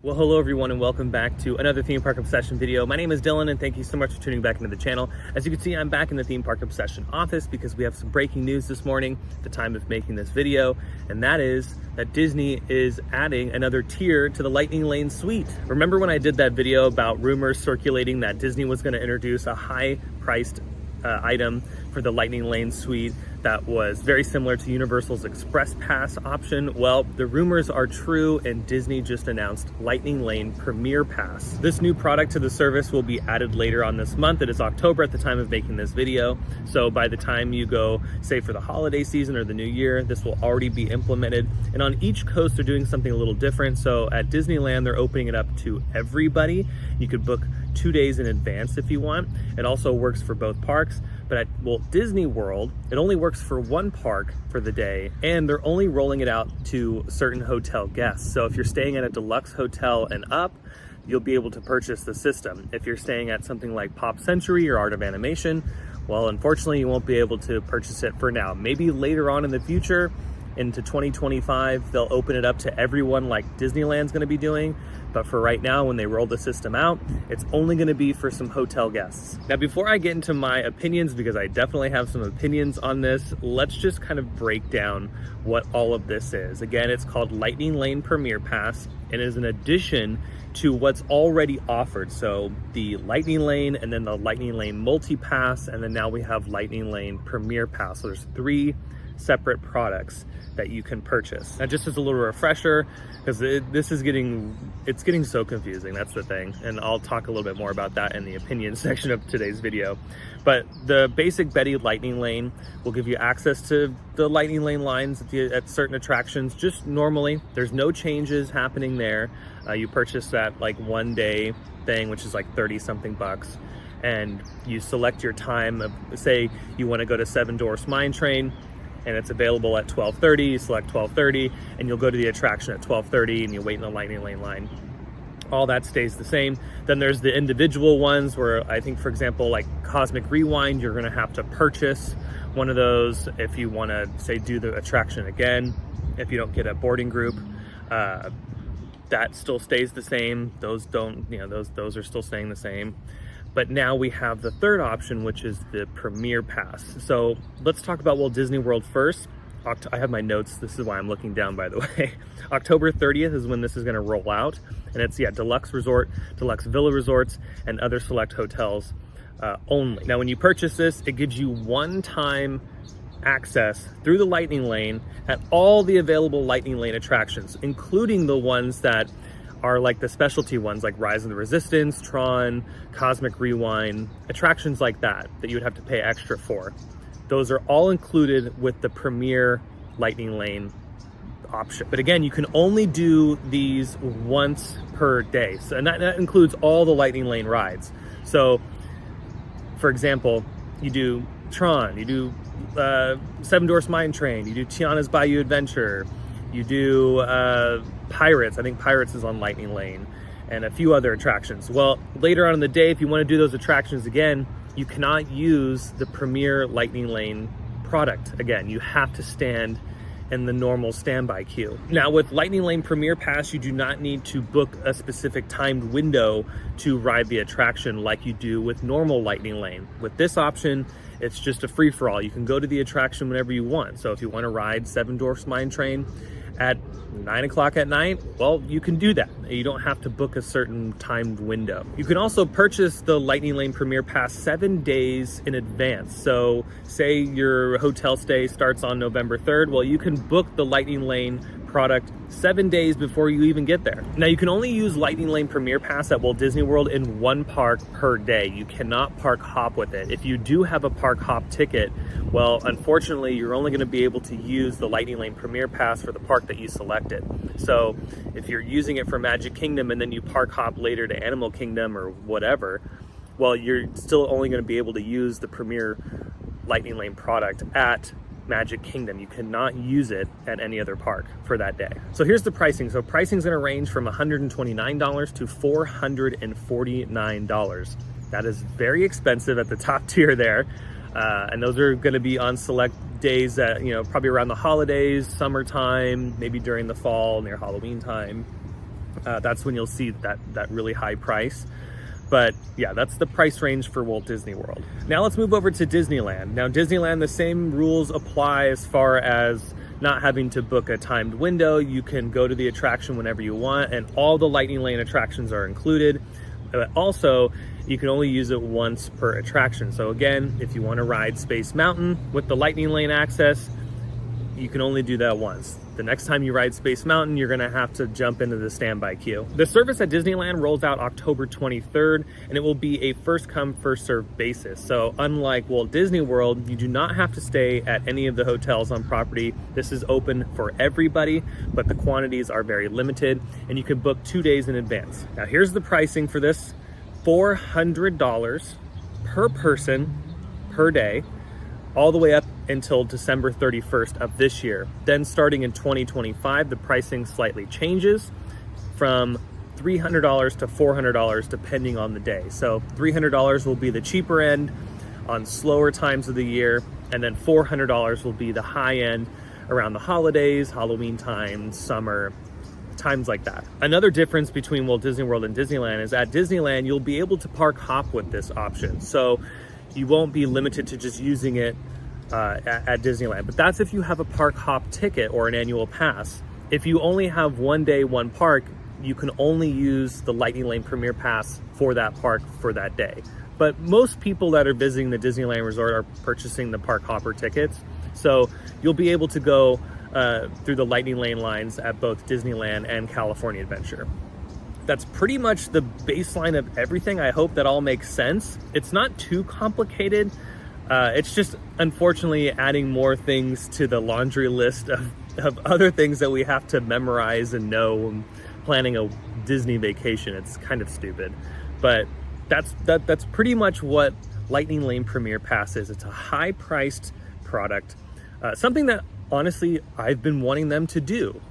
Well, hello everyone and welcome back to another Theme Park Obsession video. My name is Dylan and thank you so much for tuning back into the channel. As you can see, I'm back in the Theme Park Obsession office because we have some breaking news this morning at the time of making this video, and that is that Disney is adding another tier to the Lightning Lane suite. Remember when I did that video about rumors circulating that Disney was going to introduce a high-priced item for the Lightning Lane suite that was very similar to Universal's Express Pass option? Well, the rumors are true and Disney just announced Lightning Lane Premier Pass. This new product to the service will be added later on this month. It is October at the time of making this video. So by the time you go, say for the holiday season or the new year, this will already be implemented. And on each coast, they're doing something a little different. So at Disneyland, they're opening it up to everybody. You could book 2 days in advance if you want. It also works for both parks. But at Walt Disney World, it only works for one park for the day, and they're only rolling it out to certain hotel guests. So if you're staying at a deluxe hotel and up, you'll be able to purchase the system. If you're staying at something like Pop Century or Art of Animation, well, unfortunately, you won't be able to purchase it for now. Maybe later on in the future, into 2025, they'll open it up to everyone like Disneyland's gonna be doing. But for right now, when they roll the system out, it's only gonna be for some hotel guests. Now, before I get into my opinions, because I definitely have some opinions on this, let's just kind of break down what all of this is. Again, it's called Lightning Lane Premier Pass, and is an addition to what's already offered. So the Lightning Lane, and then the Lightning Lane Multi Pass, and then now we have Lightning Lane Premier Pass. So there's 3 separate products that you can purchase. Now, just as a little refresher, because this is getting so confusing, that's the thing, and I'll talk a little bit more about that in the opinion section of today's video. But the basic Betty Lightning Lane will give you access to the Lightning Lane lines at certain attractions, just normally. There's no changes happening there. You purchase that like 1 day thing, which is like 30 something bucks, and you select your time of, say you want to go to Seven Dwarfs Mine Train, and it's available at 12:30, you select 12:30, and you'll go to the attraction at 12:30, and you wait in the Lightning Lane line. All that stays the same. Then there's the individual ones where I think, for example, like Cosmic Rewind, you're gonna have to purchase one of those if you wanna, say, do the attraction again, if you don't get a boarding group. That still stays the same. Those don't, those are still staying the same. But now we have the third option, which is the Premier Pass. So let's talk about Walt Disney World first. I have my notes. This is why I'm looking down, by the way. October 30th is when this is gonna roll out. And it's, Deluxe Resort, Deluxe Villa Resorts, and other select hotels only. Now, when you purchase this, it gives you one-time access through the Lightning Lane at all the available Lightning Lane attractions, including the ones that are like the specialty ones like Rise of the Resistance, Tron, Cosmic Rewind, attractions like that you would have to pay extra for. Those are all included with the Premier Lightning Lane option. But again, you can only do these once per day. So, and that includes all the Lightning Lane rides. So for example, you do Tron, you do Seven Dwarfs Mine Train, you do Tiana's Bayou Adventure, you do Pirates. I think Pirates is on Lightning Lane, and a few other attractions. Well, later on in the day, if you want to do those attractions again, you cannot use the Premier Lightning Lane product again. You have to stand in the normal standby queue. Now, with Lightning Lane Premier Pass, you do not need to book a specific timed window to ride the attraction like you do with normal Lightning Lane. With this option, it's just a free-for-all. You can go to the attraction whenever you want. So if you want to ride Seven Dwarfs Mine Train at 9 o'clock at night, well, you can do that. You don't have to book a certain timed window. You can also purchase the Lightning Lane Premier Pass 7 days in advance. So say your hotel stay starts on November 3rd, well, you can book the Lightning Lane product 7 days before you even get there. Now, you can only use Lightning Lane Premier Pass at Walt Disney World in one park per day. You cannot park hop with it. If you do have a park hop ticket, well, unfortunately, you're only going to be able to use the Lightning Lane Premier Pass for the park that you selected. So if you're using it for Magic Kingdom and then you park hop later to Animal Kingdom or whatever, well, you're still only going to be able to use the Premier Lightning Lane product at Magic Kingdom. You cannot use it at any other park for that day. So here's the pricing. So pricing is going to range from $129 to $449. That is very expensive at the top tier there. And those are going to be on select days that, probably around the holidays, summertime, maybe during the fall, near Halloween time. That's when you'll see that really high price. But yeah, that's the price range for Walt Disney World. Now let's move over to Disneyland. Now Disneyland, the same rules apply as far as not having to book a timed window. You can go to the attraction whenever you want, and all the Lightning Lane attractions are included. But also, you can only use it once per attraction. So again, if you want to ride Space Mountain with the Lightning Lane access, you can only do that once. The next time you ride Space Mountain, you're gonna have to jump into the standby queue. The service at Disneyland rolls out October 23rd, and it will be a first come, first served basis. So unlike Walt Disney World, you do not have to stay at any of the hotels on property. This is open for everybody, but the quantities are very limited, and you can book 2 days in advance. Now here's the pricing for this: $400 per person per day, all the way up until December 31st of this year. Then starting in 2025, the pricing slightly changes from $300 to $400 depending on the day. So $300 will be the cheaper end on slower times of the year, and then $400 will be the high end around the holidays, Halloween time, summer, times like that. Another difference between Walt Disney World and Disneyland is at Disneyland, you'll be able to park hop with this option. So you won't be limited to just using it at Disneyland, but that's if you have a park hop ticket or an annual pass. If you only have 1 day, one park, you can only use the Lightning Lane Premier Pass for that park for that day. But most people that are visiting the Disneyland Resort are purchasing the park hopper tickets. So you'll be able to go through the Lightning Lane lines at both Disneyland and California Adventure. That's pretty much the baseline of everything. I hope that all makes sense. It's not too complicated. It's just unfortunately adding more things to the laundry list of other things that we have to memorize and know when planning a Disney vacation. It's kind of stupid, but that's pretty much what Lightning Lane Premier Pass is. It's a high-priced product, something that honestly I've been wanting them to do,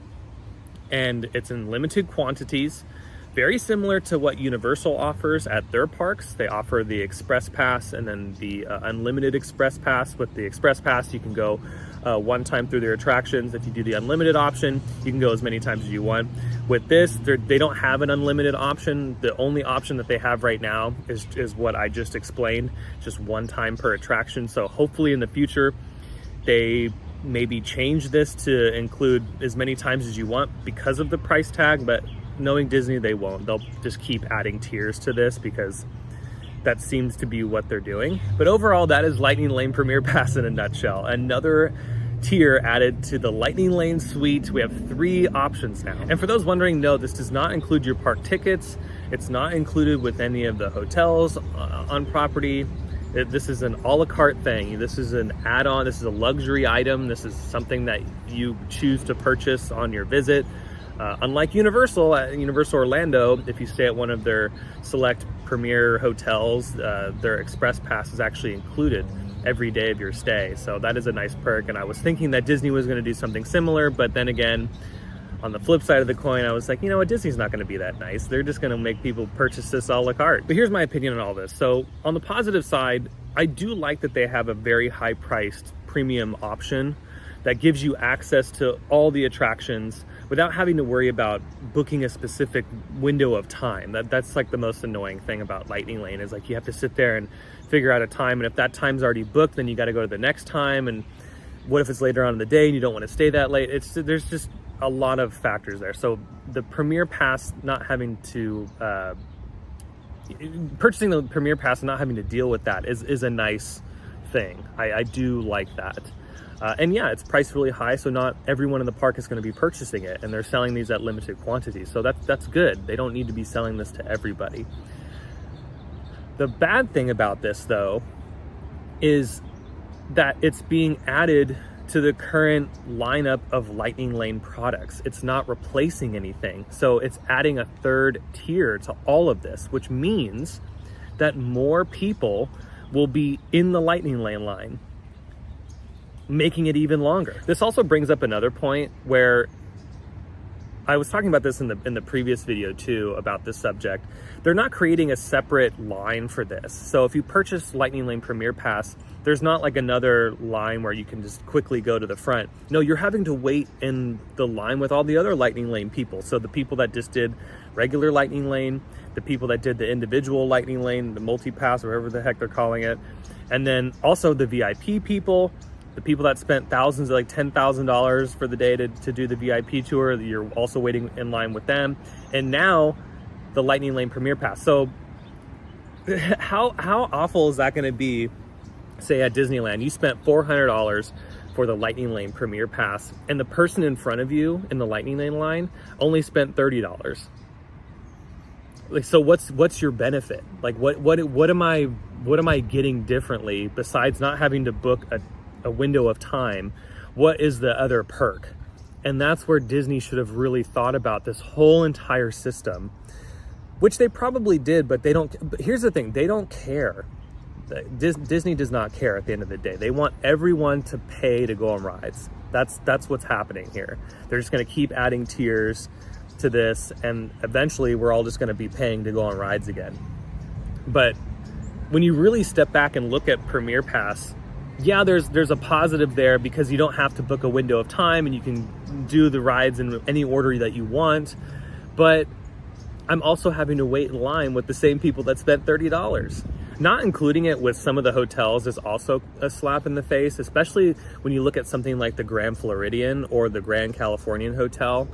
and it's in limited quantities. Very similar to what Universal offers at their parks. They offer the Express Pass and then the Unlimited Express Pass. With the Express Pass, you can go one time through their attractions. If you do the unlimited option, you can go as many times as you want. With this, they don't have an unlimited option. The only option that they have right now is what I just explained, just one time per attraction. So hopefully in the future, they maybe change this to include as many times as you want because of the price tag, but knowing Disney, they won't. They'll just keep adding tiers to this because that seems to be what they're doing. But overall, that is Lightning Lane Premier Pass in a nutshell. Another tier added to the Lightning Lane suite. We have 3 options now. And for those wondering, no, this does not include your park tickets. It's not included with any of the hotels on property. This is an a la carte thing. This is an add-on. This is a luxury item. This is something that you choose to purchase on your visit. Unlike Universal, at Universal Orlando, if you stay at one of their select premier hotels, their Express Pass is actually included every day of your stay. So that is a nice perk. And I was thinking that Disney was going to do something similar, but then again, on the flip side of the coin, I was like, you know what, Disney's not going to be that nice. They're just going to make people purchase this a la carte. But here's my opinion on all this. So on the positive side, I do like that they have a very high-priced premium option that gives you access to all the attractions without having to worry about booking a specific window of time. That's like the most annoying thing about Lightning Lane, is like you have to sit there and figure out a time, and if that time's already booked, then you got to go to the next time, and what if it's later on in the day and you don't want to stay that late? There's just a lot of factors there. So the Premier Pass, not having to purchasing the Premier Pass and not having to deal with that is a nice thing. I do like that. And yeah, it's priced really high, so not everyone in the park is going to be purchasing it, and they're selling these at limited quantities. So that's good. They don't need to be selling this to everybody. The bad thing about this, though, is that it's being added to the current lineup of Lightning Lane products. It's not replacing anything. So it's adding a third tier to all of this, which means that more people will be in the Lightning Lane line, making it even longer. This also brings up another point where I was talking about this in the previous video too about this subject. They're not creating a separate line for this. So if you purchase Lightning Lane Premier Pass, there's not like another line where you can just quickly go to the front. No, you're having to wait in the line with all the other Lightning Lane people. So the people that just did regular Lightning Lane, the people that did the individual Lightning Lane, the multi-pass, or whatever the heck they're calling it. And then also the VIP people, the people that spent thousands, like $10,000 for the day to do the VIP tour, you're also waiting in line with them. And now the Lightning Lane Premier Pass. So how awful is that going to be? Say at Disneyland, you spent $400 for the Lightning Lane Premier Pass, and the person in front of you in the Lightning Lane line only spent $30. Like, so what's your benefit? Like, what am I getting differently besides not having to book a window of time? What is the other perk? And that's where Disney should have really thought about this whole entire system, which they probably did, but they don't. But here's the thing, they don't care. Disney does not care at the end of the day. They want everyone to pay to go on rides. That's what's happening here. They're just going to keep adding tiers to this, and eventually we're all just going to be paying to go on rides again. But when you really step back and look at Premier Pass, yeah, there's a positive there because you don't have to book a window of time and you can do the rides in any order that you want. But I'm also having to wait in line with the same people that spent $30. Not including it with some of the hotels is also a slap in the face, especially when you look at something like the Grand Floridian or the Grand Californian Hotel.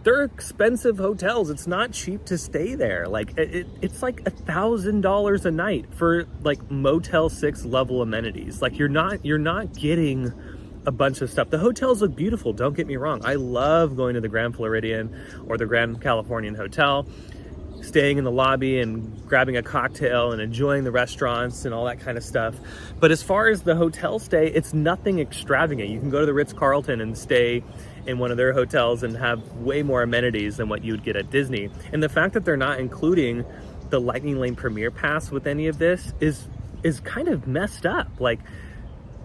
They're expensive hotels. It's not cheap to stay there. Like it's like $1,000 a night for like Motel 6 level amenities. Like you're not getting a bunch of stuff. The hotels look beautiful, don't get me wrong. I love going to the Grand Floridian or the Grand Californian Hotel, staying in the lobby and grabbing a cocktail and enjoying the restaurants and all that kind of stuff. But as far as the hotel stay, it's nothing extravagant. You can go to the Ritz-Carlton and stay in one of their hotels and have way more amenities than what you would get at Disney. And the fact that they're not including the Lightning Lane Premier Pass with any of this is kind of messed up. Like,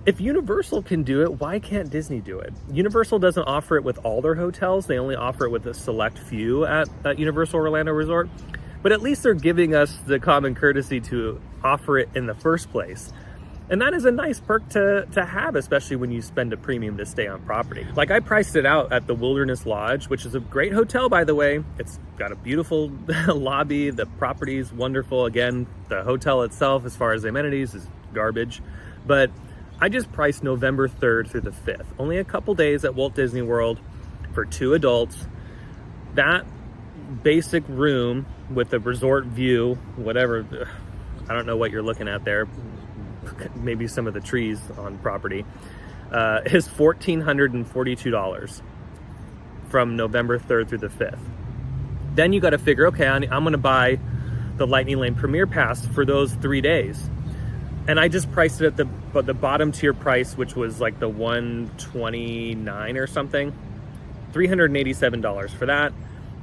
if Universal can do it, why can't Disney do it? Universal doesn't offer it with all their hotels. They only offer it with a select few at Universal Orlando Resort. But at least they're giving us the common courtesy to offer it in the first place. And that is a nice perk to have, especially when you spend a premium to stay on property. Like, I priced it out at the Wilderness Lodge, which is a great hotel, by the way. It's got a beautiful lobby. The property is wonderful. Again, the hotel itself, as far as the amenities, is garbage. But I just priced November 3rd through the 5th. Only a couple days at Walt Disney World for 2 adults. That basic room with a resort view, whatever, I don't know what you're looking at there, maybe some of the trees on property, is $1,442 from November 3rd through the 5th. Then you got to figure, okay, I'm going to buy the Lightning Lane Premier Pass for those 3 days. And I just priced it at the bottom tier price, which was like the $129 or something, $387 for that.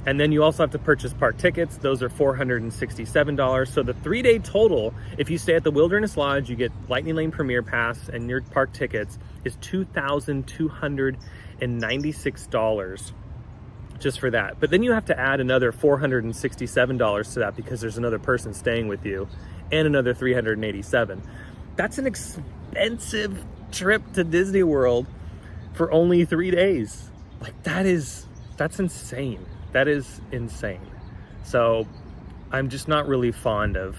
And then you also have to purchase park tickets. Those are $467. So the 3-day total, if you stay at the Wilderness Lodge, you get Lightning Lane Premier Pass and your park tickets, is $2,296 just for that. But then you have to add another $467 to that because there's another person staying with you, and another $387. That's an expensive trip to Disney World for only 3 days. Like, that's insane. That is insane. So I'm just not really fond of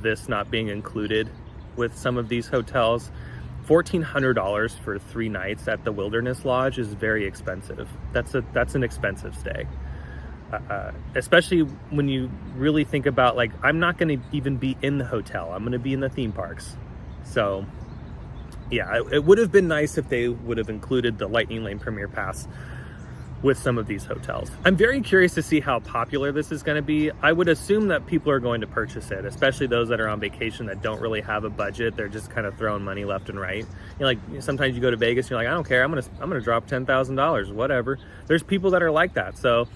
this not being included with some of these hotels. $1,400 for 3 nights at the Wilderness Lodge is very expensive. That's an expensive stay. Especially when you really think about, like, I'm not going to even be in the hotel. I'm going to be in the theme parks. So yeah, it would have been nice if they would have included the Lightning Lane Premier Pass with some of these hotels. I'm very curious to see how popular this is going to be. I would assume that people are going to purchase it, especially those that are on vacation that don't really have a budget. They're just kind of throwing money left and right. You know, like, sometimes you go to Vegas and you're like, I don't care, I'm gonna drop $10,000, whatever. There's people that are like that. So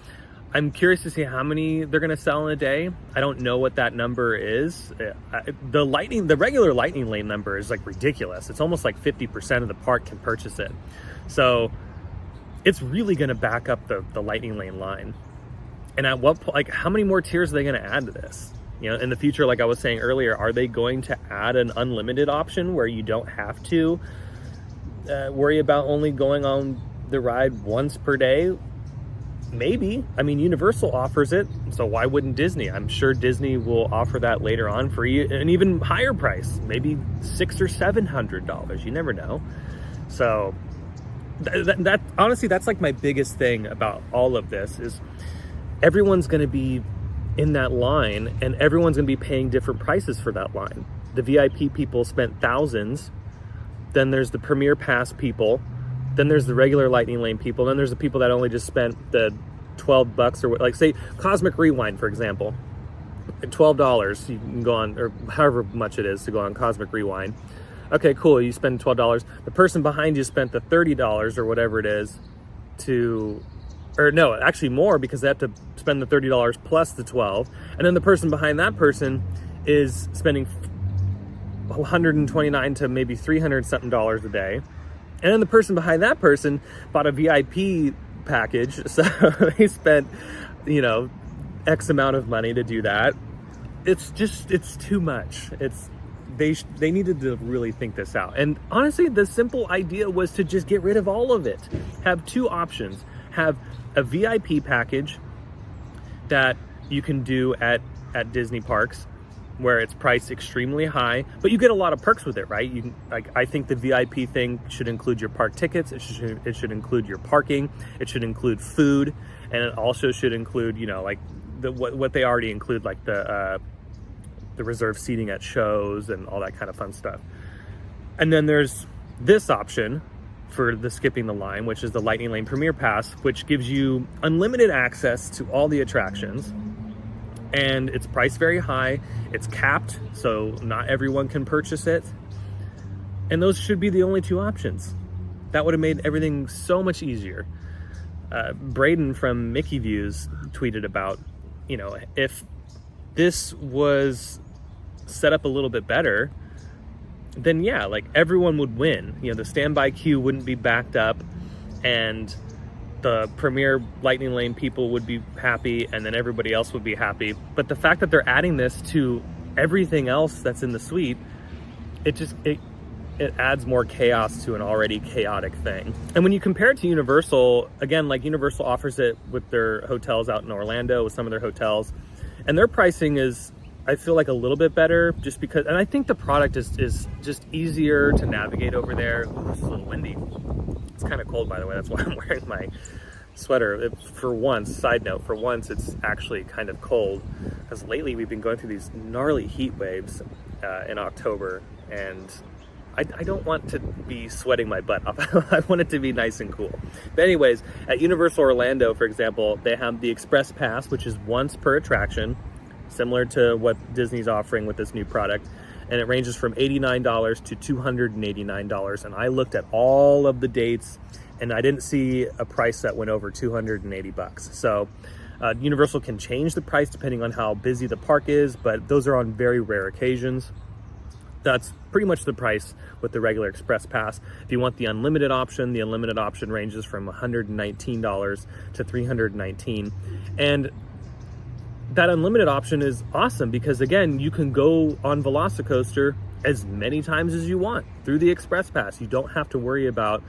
I'm curious to see how many they're going to sell in a day. I don't know what that number is. The regular Lightning Lane number is like ridiculous. It's almost like 50% of the park can purchase it. So it's really going to back up the Lightning Lane line. And at what point, like, how many more tiers are they going to add to this? You know, in the future, like I was saying earlier, are they going to add an unlimited option where you don't have to worry about only going on the ride once per day? Maybe. I mean, Universal offers it, so why wouldn't Disney? I'm sure Disney will offer that later on for an even higher price, maybe $600 or $700. You never know. So that honestly, that's like my biggest thing about all of this is everyone's going to be in that line, and everyone's going to be paying different prices for that line. The VIP people spent thousands. Then there's the Premier Pass people. Then there's the regular Lightning Lane people. Then there's the people that only just spent the $12 or what, like say Cosmic Rewind, for example. $12, you can go on, or however much it is to go on Cosmic Rewind. Okay, cool, you spend $12. The person behind you spent the $30 or whatever it is or no, actually more, because they have to spend the $30 plus the $12. And then the person behind that person is spending $129 to maybe $300 something a day. And then the person behind that person bought a VIP package. So they spent, you know, X amount of money to do that. It's too much. They needed to really think this out. And honestly, the simple idea was to just get rid of all of it. Have two options. Have a VIP package that you can do at Disney parks, where it's priced extremely high, but you get a lot of perks with it, right? I think the VIP thing should include your park tickets. It should include your parking. It should include food, and it also should include, you know, like what they already include, like the reserved seating at shows and all that kind of fun stuff. And then there's this option for the skipping the line, which is the Lightning Lane Premier Pass, which gives you unlimited access to all the attractions. And it's priced very high. It's capped, so not everyone can purchase it. And those should be the only two options. That would have made everything so much easier. Braden from Mickey Views tweeted about, you know, if this was set up a little bit better, then yeah, like everyone would win. You know, the standby queue wouldn't be backed up, and the Premier Lightning Lane people would be happy, and then everybody else would be happy. But the fact that they're adding this to everything else that's in the suite, it adds more chaos to an already chaotic thing. And when you compare it to Universal, again, like Universal offers it with their hotels out in Orlando, with some of their hotels, and their pricing is, I feel like, a little bit better, just because, and I think the product is just easier to navigate over there. Ooh, it's a little windy. It's kind of cold, by the way. That's why I'm wearing my sweater. For once, side note, for once, it's actually kind of cold, because lately we've been going through these gnarly heat waves in October, and I don't want to be sweating my butt off. I want it to be nice and cool. But anyways, at Universal Orlando, for example, they have the Express Pass, which is once per attraction, similar to what Disney's offering with this new product. And it ranges from $89 to $289. And I looked at all of the dates, and I didn't see a price that went over $280. So Universal can change the price depending on how busy the park is, but those are on very rare occasions. That's pretty much the price with the regular Express Pass. If you want the unlimited option ranges from $119 to $319. And that unlimited option is awesome because, again, you can go on Velocicoaster as many times as you want through the Express Pass. You don't have to worry about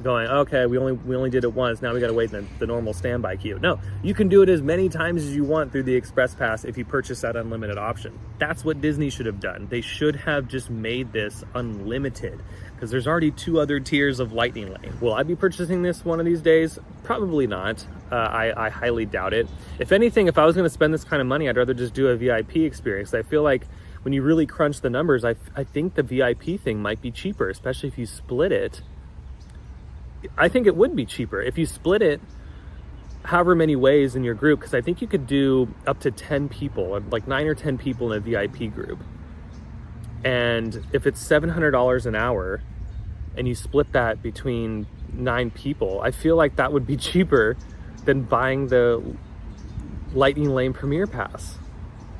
going, okay, we only did it once, now we got to wait in the normal standby queue. No, you can do it as many times as you want through the Express Pass if you purchase that unlimited option. That's what Disney should have done. They should have just made this unlimited, because there's already 2 other tiers of Lightning Lane. Will I be purchasing this one of these days? Probably not. I highly doubt it. If anything, if I was going to spend this kind of money, I'd rather just do a VIP experience. I feel like when you really crunch the numbers, I think the VIP thing might be cheaper, especially if you split it. I think it would be cheaper if you split it however many ways in your group, because I think you could do up to 10 people, like 9 or 10 people in a VIP group. And if it's $700 an hour and you split that between 9 people, I feel like that would be cheaper than buying the Lightning Lane Premier Pass.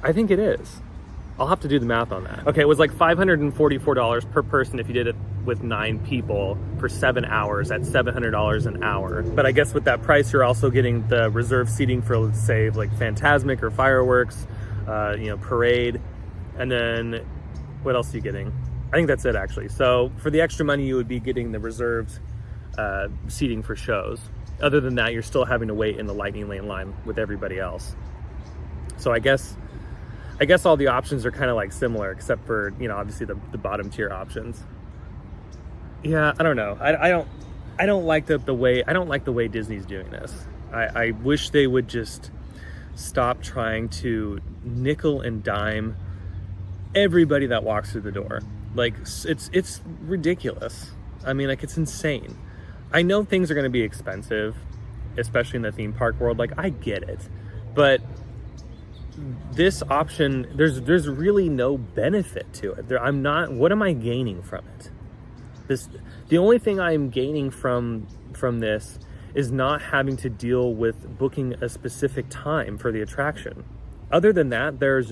I think it is. I'll have to do the math on that. Okay, it was like $544 per person if you did it with 9 people for 7 hours at $700 an hour. But I guess with that price, you're also getting the reserved seating for, let's say, like Fantasmic or fireworks, you know, parade. And then what else are you getting? I think that's it, actually. So for the extra money, you would be getting the reserved seating for shows. Other than that, you're still having to wait in the Lightning Lane line with everybody else. So I guess all the options are kind of like similar, except for, you know, obviously the bottom tier options. Yeah, I don't know. I don't like the way Disney's doing this. I wish they would just stop trying to nickel and dime everybody that walks through the door. Like, it's ridiculous. I mean, like, it's insane. I know things are going to be expensive, especially in the theme park world. Like, I get it, but this option, there's really no benefit to it. What am I gaining from it? The only thing I'm gaining from this is not having to deal with booking a specific time for the attraction. Other than that, there's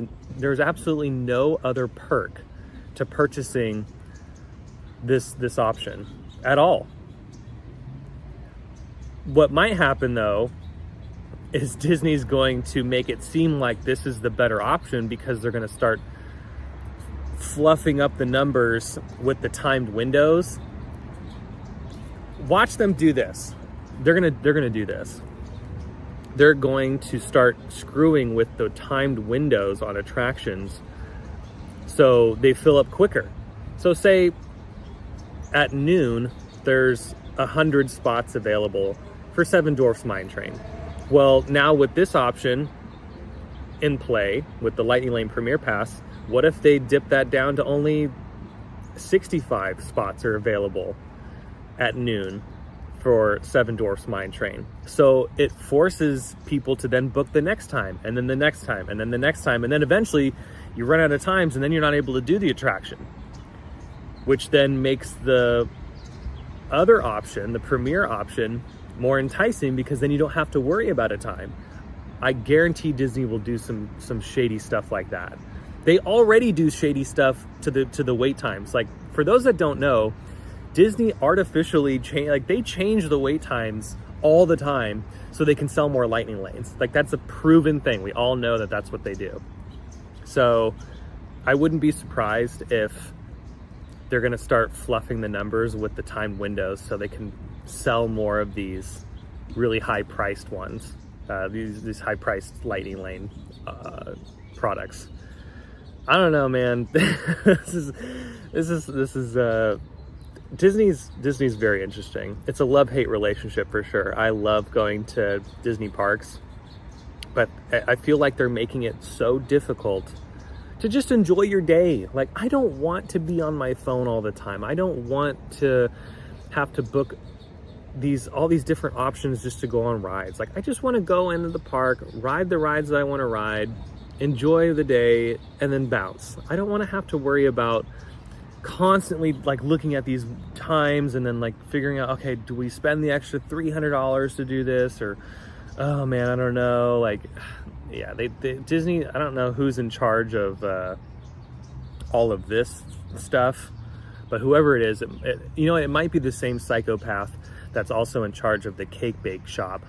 absolutely no other perk to purchasing this option at all. What might happen, though, is Disney's going to make it seem like this is the better option because they're going to start fluffing up the numbers with the timed windows. Watch them do this. They're gonna do this. They're going to start screwing with the timed windows on attractions so they fill up quicker. So say at noon, there's 100 spots available for Seven Dwarfs Mine Train. Well, now with this option in play, with the Lightning Lane Premier Pass, what if they dip that down to only 65 spots are available at noon for Seven Dwarfs Mine Train? So it forces people to then book the next time, and then the next time, and then the next time, and then eventually you run out of times, and then you're not able to do the attraction, which then makes the other option, the Premier option, more enticing because then you don't have to worry about a time. I guarantee Disney will do some shady stuff like that. They already do shady stuff to the wait times. Like, for those that don't know, Disney artificially they change the wait times all the time so they can sell more Lightning Lanes. Like, that's a proven thing. We all know that that's what they do. So I wouldn't be surprised if they're going to start fluffing the numbers with the timed windows so they can sell more of these really high-priced ones, these high-priced Lightning Lane products. I don't know, man. Disney's very interesting. It's a love-hate relationship for sure. I love going to Disney parks, but I feel like they're making it so difficult to just enjoy your day. Like, I don't want to be on my phone all the time. I don't want to have to book all these different options just to go on rides. Like, I just want to go into the park, ride the rides that I want to ride, enjoy the day, and then bounce. I don't want to have to worry about constantly like looking at these times and then like figuring out, okay, do we spend the extra $300 to do this, or oh man, I don't know. Like, yeah, Disney, I don't know who's in charge of all of this stuff, but whoever it is, it might be the same psychopath that's also in charge of the cake bake shop.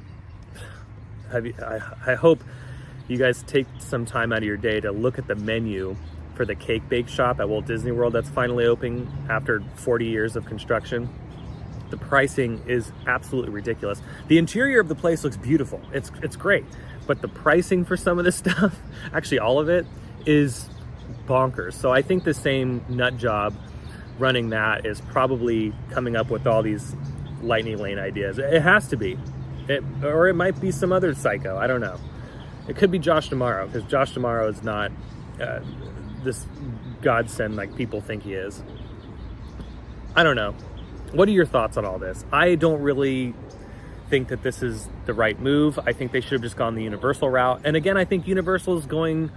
I hope you guys take some time out of your day to look at the menu for the cake bake shop at Walt Disney World that's finally opening after 40 years of construction. The pricing is absolutely ridiculous. The interior of the place looks beautiful. It's great. But the pricing for some of this stuff, actually all of it, is bonkers. So I think the same nut job running that is probably coming up with all these Lightning Lane ideas. It has to be. Or it might be some other psycho. I don't know. It could be Josh D'Amaro, because Josh D'Amaro is not this godsend like people think he is. I don't know. What are your thoughts on all this? I don't really think that this is the right move. I think they should have just gone the Universal route. And again, I think Universal is going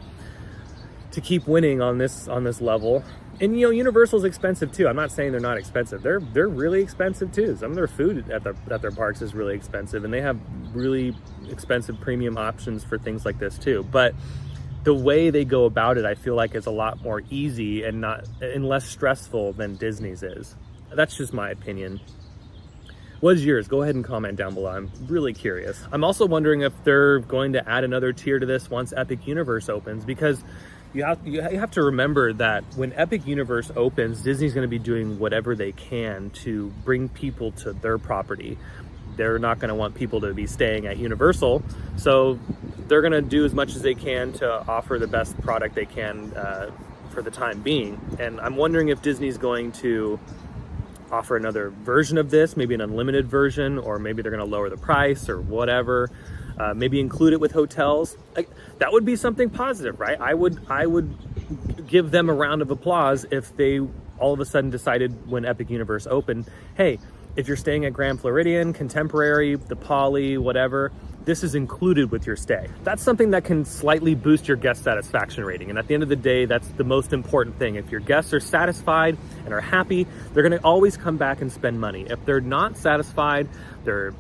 to keep winning on this level. And Universal's expensive too. I'm not saying they're not expensive. They're really expensive too. Some of their food at their parks is really expensive, and they have really expensive premium options for things like this too. But the way they go about it, I feel like is a lot more easy and less stressful than Disney's is. That's just my opinion. What's yours? Go ahead and comment down below. I'm really curious. I'm also wondering if they're going to add another tier to this once Epic Universe opens, because you have to remember that when Epic Universe opens, Disney's going to be doing whatever they can to bring people to their property. They're not going to want people to be staying at Universal, so they're going to do as much as they can to offer the best product they can for the time being. And I'm wondering if Disney's going to offer another version of this, maybe an unlimited version, or maybe they're going to lower the price or whatever. Maybe include it with hotels. That would be something positive, right? I would give them a round of applause if they all of a sudden decided when Epic Universe opened, hey, if you're staying at Grand Floridian, Contemporary, the Poly, whatever, this is included with your stay. That's something that can slightly boost your guest satisfaction rating. And at the end of the day, that's the most important thing. If your guests are satisfied and are happy, they're gonna always come back and spend money. If they're not satisfied, they're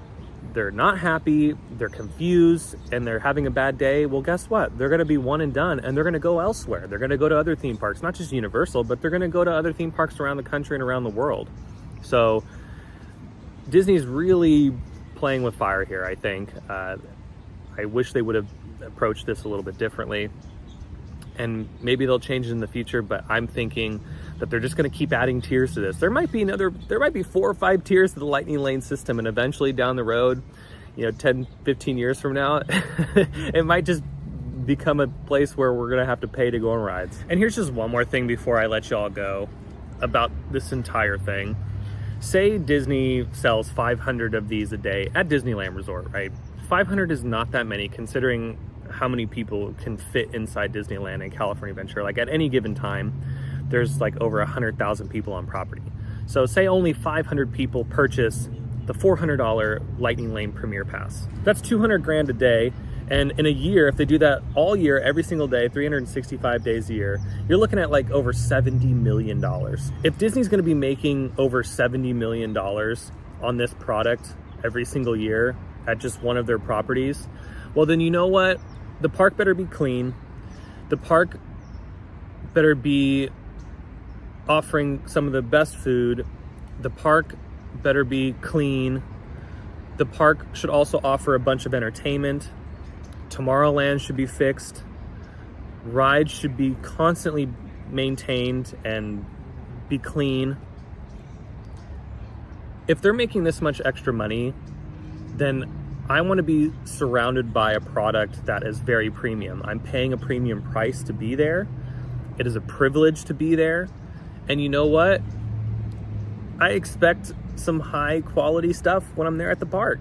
not happy, they're confused, and they're having a bad day, well, guess what? They're gonna be one and done, and they're gonna go elsewhere. They're gonna go to other theme parks, not just Universal, but they're gonna go to other theme parks around the country and around the world. So Disney's really playing with fire here, I think. I wish they would have approached this a little bit differently, and maybe they'll change it in the future, but I'm thinking that they're just going to keep adding tiers to this. There might be 4 or 5 tiers to the Lightning Lane system, and eventually down the road, 10, 15 years from now, it might just become a place where we're going to have to pay to go on rides. And here's just one more thing before I let y'all go about this entire thing. Say Disney sells 500 of these a day at Disneyland Resort, right? 500 is not that many considering how many people can fit inside Disneyland and California Adventure. Like at any given time, there's like over 100,000 people on property. So say only 500 people purchase the $400 Lightning Lane Premier Pass. That's 200 grand a day. And in a year, if they do that all year, every single day, 365 days a year, you're looking at like over $70 million. If Disney's gonna be making over $70 million on this product every single year at just one of their properties, well then you know what? The park better be clean. The park better be offering some of the best food. The park better be clean. The park should also offer a bunch of entertainment. Tomorrowland should be fixed. Rides should be constantly maintained and be clean. If they're making this much extra money, then I want to be surrounded by a product that is very premium. I'm paying a premium price to be there. It is a privilege to be there. And you know what? I expect some high quality stuff when I'm there at the park.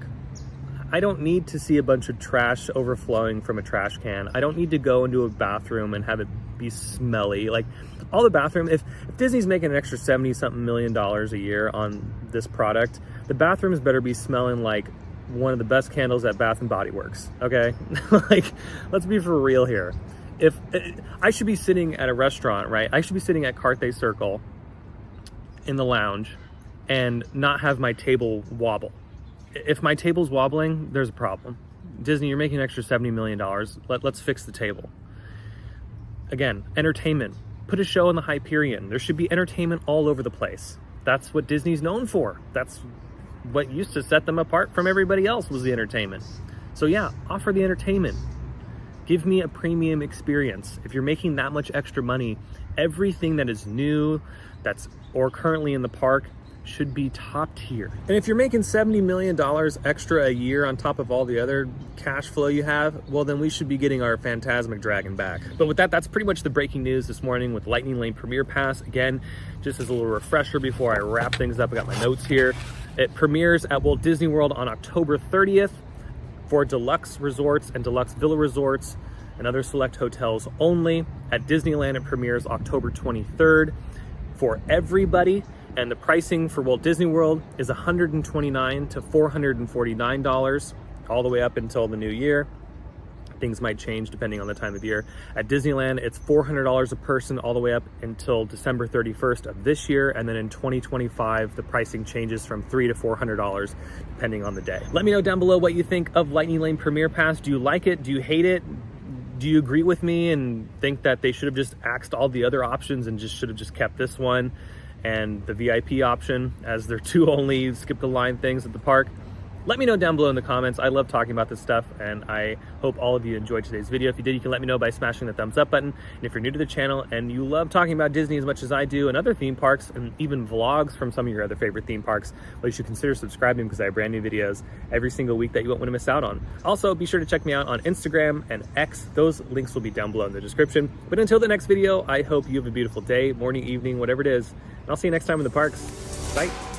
I don't need to see a bunch of trash overflowing from a trash can. I don't need to go into a bathroom and have it be smelly. Like all the bathroom, if Disney's making an extra 70-something million dollars a year on this product, the bathrooms better be smelling like one of the best candles at Bath and Body Works, okay? Like, let's be for real here. If I should be sitting at a restaurant, right? I should be sitting at Carthay Circle in the lounge and not have my table wobble. If my table's wobbling, there's a problem. Disney, you're making an extra $70 million. Let's fix the table. Again, entertainment. Put a show in the Hyperion. There should be entertainment all over the place. That's what Disney's known for. That's what used to set them apart from everybody else, was the entertainment. So yeah, offer the entertainment. Give me a premium experience. If you're making that much extra money, everything that is new, or currently in the park, should be top tier. And if you're making $70 million extra a year on top of all the other cash flow you have, well then we should be getting our Phantasmic Dragon back. But with that, that's pretty much the breaking news this morning with Lightning Lane Premier Pass. Again, just as a little refresher before I wrap things up, I got my notes here. It premieres at Walt Disney World on October 30th for deluxe resorts and deluxe villa resorts and other select hotels only. At Disneyland, it premieres October 23rd for everybody. And the pricing for Walt Disney World is $129 to $449, all the way up until the new year. Things might change depending on the time of year. At Disneyland, it's $400 a person all the way up until December 31st of this year. And then in 2025, the pricing changes from $300 to $400 depending on the day. Let me know down below what you think of Lightning Lane Premier Pass. Do you like it? Do you hate it? Do you agree with me and think that they should have just axed all the other options and just should have just kept this one and the VIP option as their two only skip the line things at the park? Let me know down below in the comments. I love talking about this stuff, and I hope all of you enjoyed today's video. If you did, you can let me know by smashing the thumbs up button. And if you're new to the channel and you love talking about Disney as much as I do and other theme parks and even vlogs from some of your other favorite theme parks, well, you should consider subscribing because I have brand new videos every single week that you won't want to miss out on. Also, be sure to check me out on Instagram and X. Those links will be down below in the description. But until the next video, I hope you have a beautiful day, morning, evening, whatever it is. And I'll see you next time in the parks. Bye.